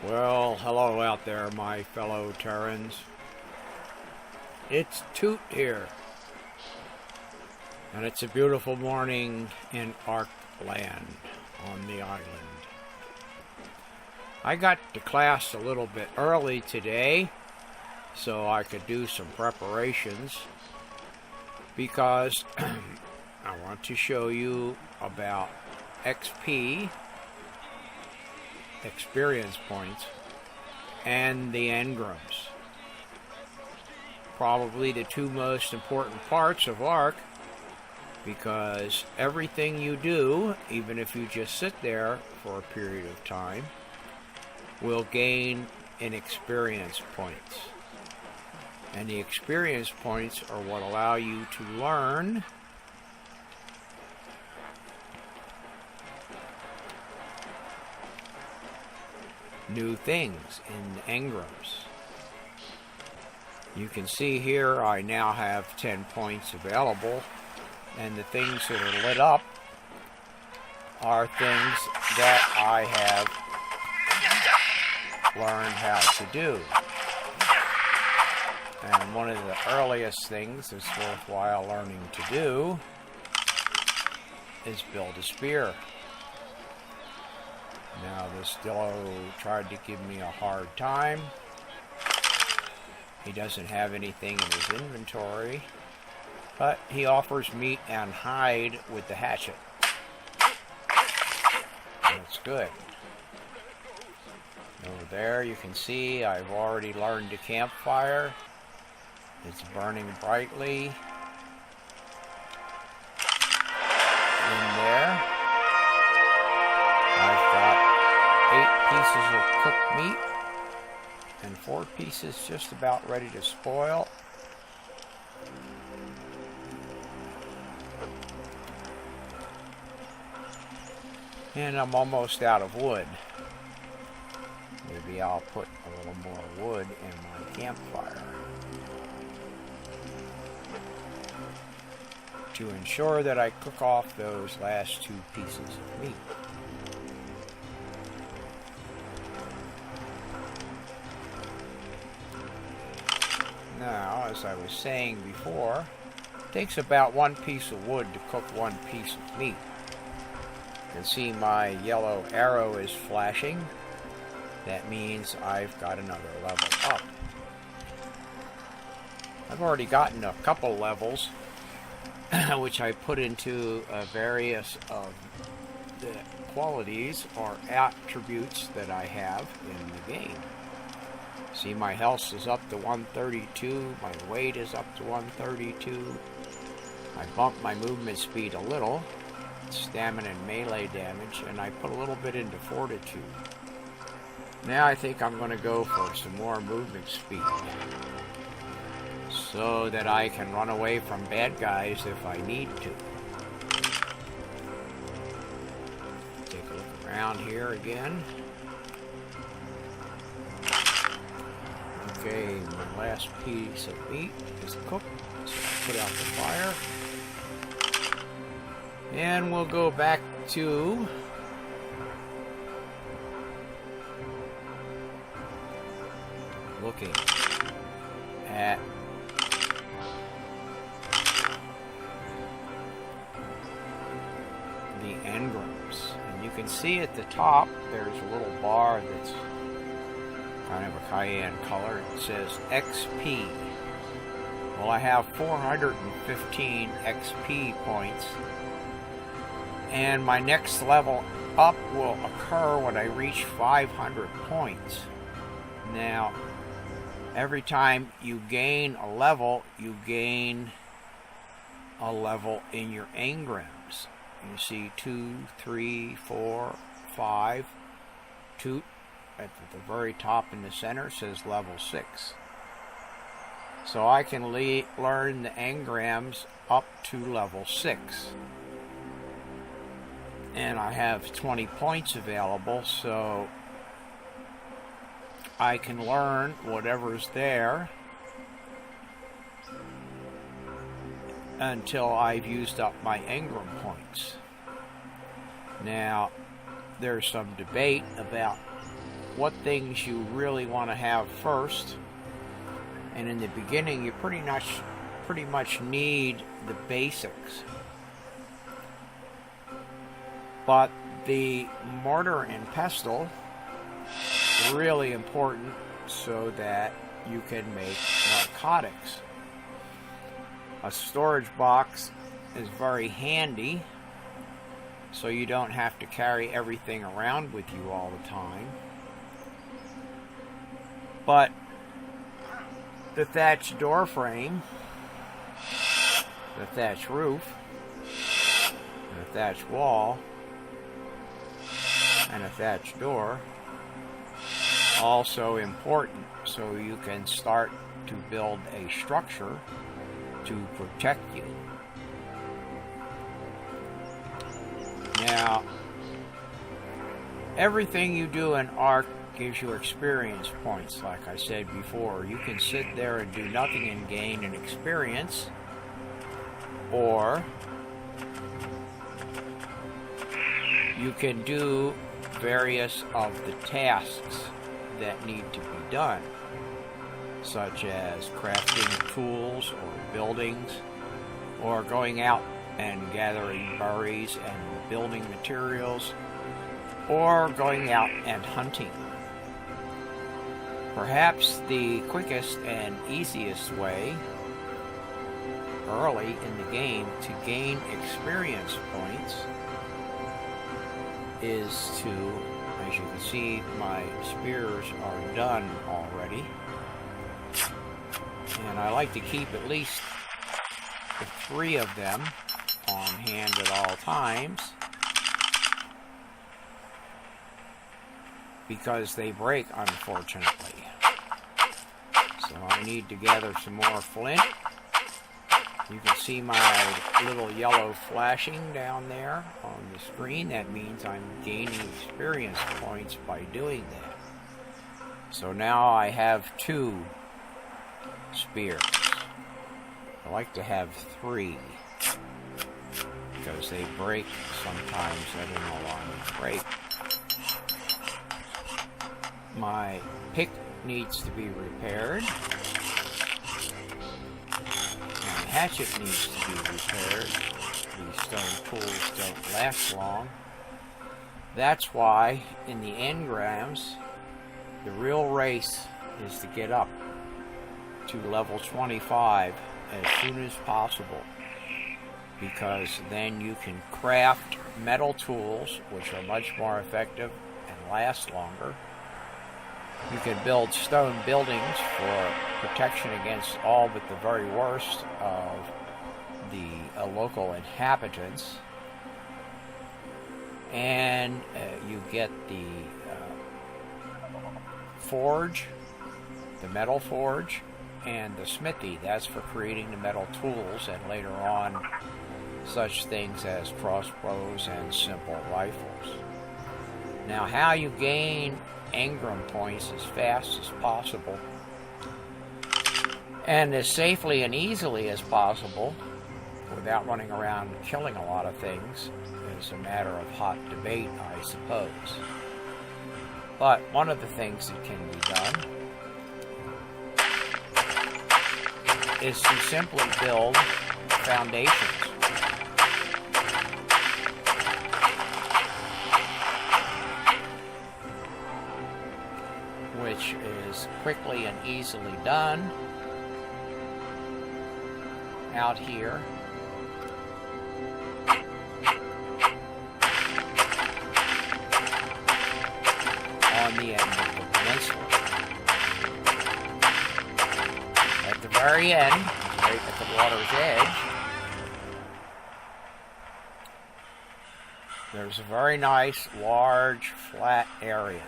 Well, hello out there, my fellow Terrans. It's Toot here. And it's a beautiful morning in ARK land on the island. I got to class a little bit early today so I could do some preparations because I want to show you about XP, Experience Points, and the Engrams. Probably the two most important parts of ARK, because everything you do, even if you just sit there for a period of time, will gain in experience points. And the experience points are what allow you to learn new things in Engrams. You can see here I now have 10 points available, and the things that are lit up are things that I have learned how to do. And one of the earliest things that's worthwhile learning to do is build a spear. Now this Dillo tried to give me a hard time. He doesn't have anything in his inventory, but he offers meat and hide with the hatchet. That's good. Over there you can see I've already learned the campfire. It's burning brightly. In there I've got 8 pieces of cooked meat and 4 pieces just about ready to spoil. And I'm almost out of wood. Maybe I'll put a little more wood in my campfire to ensure that I cook off those last 2 pieces of meat. Now, as I was saying before, it takes about 1 piece of wood to cook 1 piece of meat. You can see my yellow arrow is flashing. That means I've got another level up. I've already gotten a couple levels, which I put into various of the qualities or attributes that I have in the game. See, my health is up to 132, my weight is up to 132. I bumped my movement speed a little, stamina and melee damage, and I put a little bit into fortitude. Now I think I'm going to go for some more movement speed so that I can run away from bad guys if I need to. Take a look around here again. Okay, my last piece of meat is cooked, so I'll put out the fire. And we'll go back to looking at the Engrams. And you can see at the top there's a little bar that's kind of a cayenne color. It says XP. Well, I have 415 XP points, and my next level up will occur when I reach 500 points. Now, every time you gain a level, you gain a level in your Engrams. You see 2, 3, 4, 5. Toot at the very top in the center says level 6. So I can learn the Engrams up to level 6. And I have 20 points available, so I can learn whatever's there until I've used up my Engram points. Now, there's some debate about what things you really want to have first. And in the beginning, you pretty much need the basics. But the mortar and pestle are really important so that you can make narcotics. A storage box is very handy, so you don't have to carry everything around with you all the time. But the thatched door frame, the thatched roof, the thatched wall, and a thatched door, also important, so you can start to build a structure to protect you. Now, everything you do in ARK gives you experience points, like I said before. You can sit there and do nothing and gain an experience, or you can do various of the tasks that need to be done, such as crafting tools or buildings, or going out and gathering berries and building materials, or going out and hunting. Perhaps the quickest and easiest way early in the game to gain experience points is to, as you can see, my spears are done already, and I like to keep at least 3 of them on hand at all times, because they break, unfortunately. So I need to gather some more flint. You can see my little yellow flashing down there on the screen. That means I'm gaining experience points by doing that. So now I have 2 spears. I like to have 3, because they break sometimes. I don't know why they break. My pick needs to be repaired. My hatchet needs to be repaired. These stone tools don't last long. That's why in the engrams, the real race is to get up to level 25 as soon as possible, because then you can craft metal tools, which are much more effective and last longer. You can build stone buildings for protection against all but the very worst of the local inhabitants. And you get the forge, the metal forge, and the smithy. That's for creating the metal tools, and later on such things as crossbows and simple rifles. Now, how you gain engram points as fast as possible and as safely and easily as possible without running around killing a lot of things is a matter of hot debate, I suppose. But one of the things that can be done is to simply build foundations. Which is quickly and easily done out here. On the end of the peninsula. At the very end, right at the water's edge, there's a very nice, large, flat area.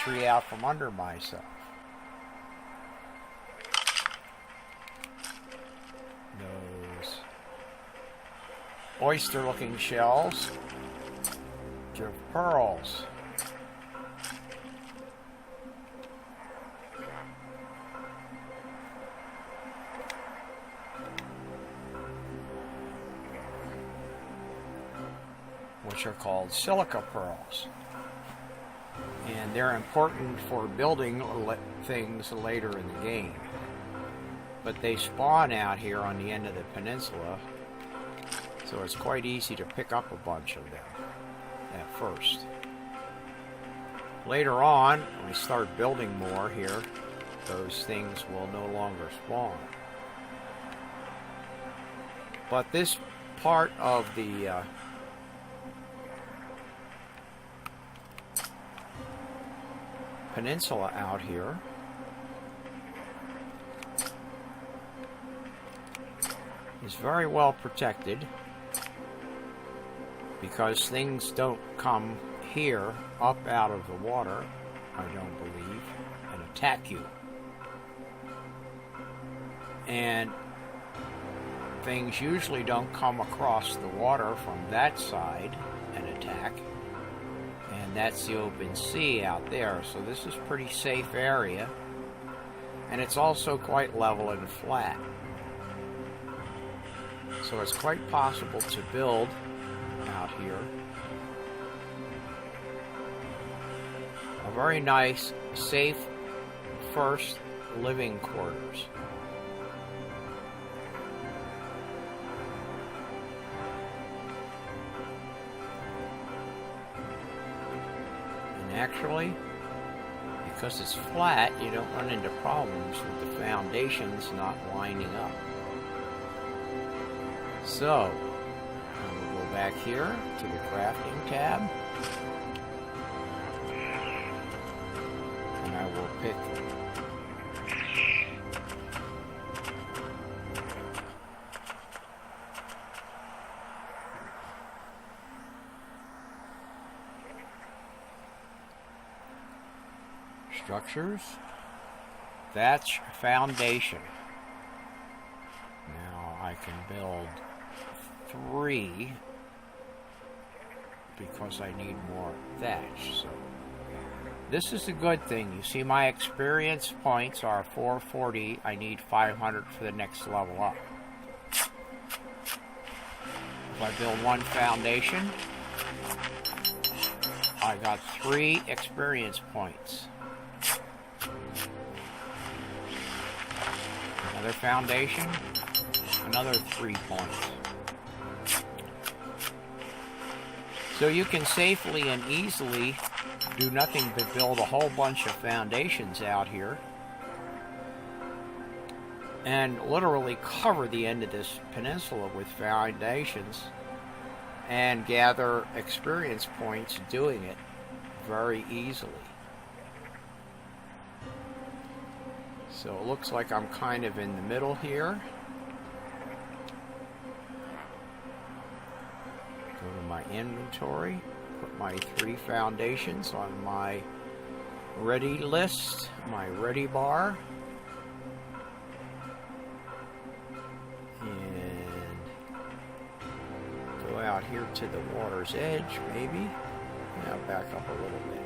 Tree out from under myself. Those oyster looking shells give pearls. Which which are called silica pearls. And they're important for building things later in the game. But they spawn out here on the end of the peninsula, so it's quite easy to pick up a bunch of them at first. Later on, when we start building more here, those things will no longer spawn. But this part of the peninsula out here is very well protected because things don't come here up out of the water, I don't believe, and attack you. And things usually don't come across the water from that side and attack. And that's the open sea out there, so this is a pretty safe area. And it's also quite level and flat. So it's quite possible to build out here a very nice, safe first living quarters. And actually, because it's flat, you don't run into problems with the foundations not lining up. So, I'm going to go back here to the crafting tab, and I will pick structures, thatch foundation. Now I can build 3 because I need more thatch. So this is a good thing. You see my experience points are 440. I need 500 for the next level up. If I build 1 foundation, I got 3 experience points. Another foundation, another 3 points. So you can safely and easily do nothing but build a whole bunch of foundations out here and literally cover the end of this peninsula with foundations and gather experience points doing it very easily. So it looks like I'm kind of in the middle here. Go to my inventory, put my 3 foundations on my ready list, my ready bar. And go out here to the water's edge, maybe. Now back up a little bit.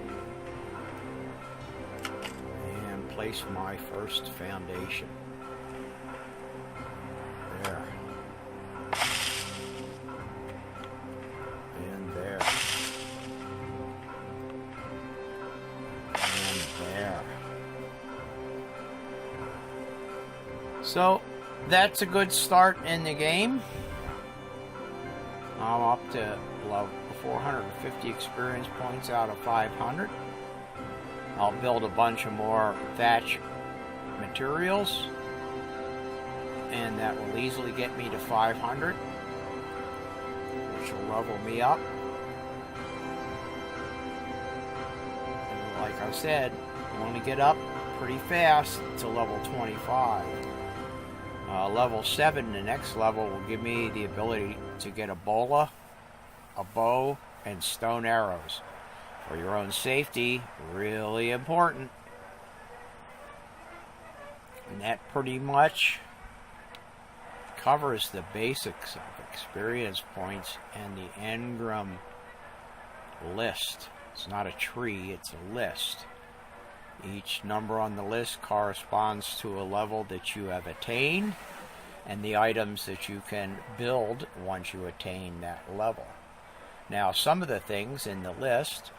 And place my first foundation. There. And there. And there. So, that's a good start in the game. I'm up to level 450 experience points out of 500. I'll build a bunch of more thatch materials, and that will easily get me to 500, which will level me up. And like I said, I want to get up pretty fast to level 25. Level 7, the next level, will give me the ability to get a bola, a bow, and stone arrows. For your own safety, really important. And that pretty much covers the basics of experience points and the Engram list. It's not a tree, it's a list. Each number on the list corresponds to a level that you have attained and the items that you can build once you attain that level. Now, some of the things in the list,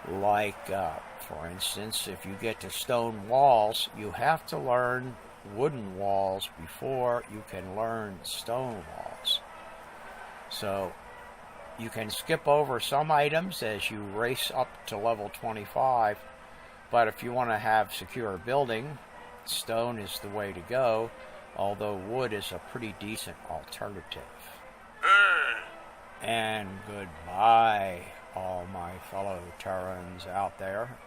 like, for instance, if you get to stone walls, you have to learn wooden walls before you can learn stone walls. So you can skip over some items as you race up to level 25, but if you want to have secure building, stone is the way to go, although wood is a pretty decent alternative. And goodbye, all my fellow Terrans out there.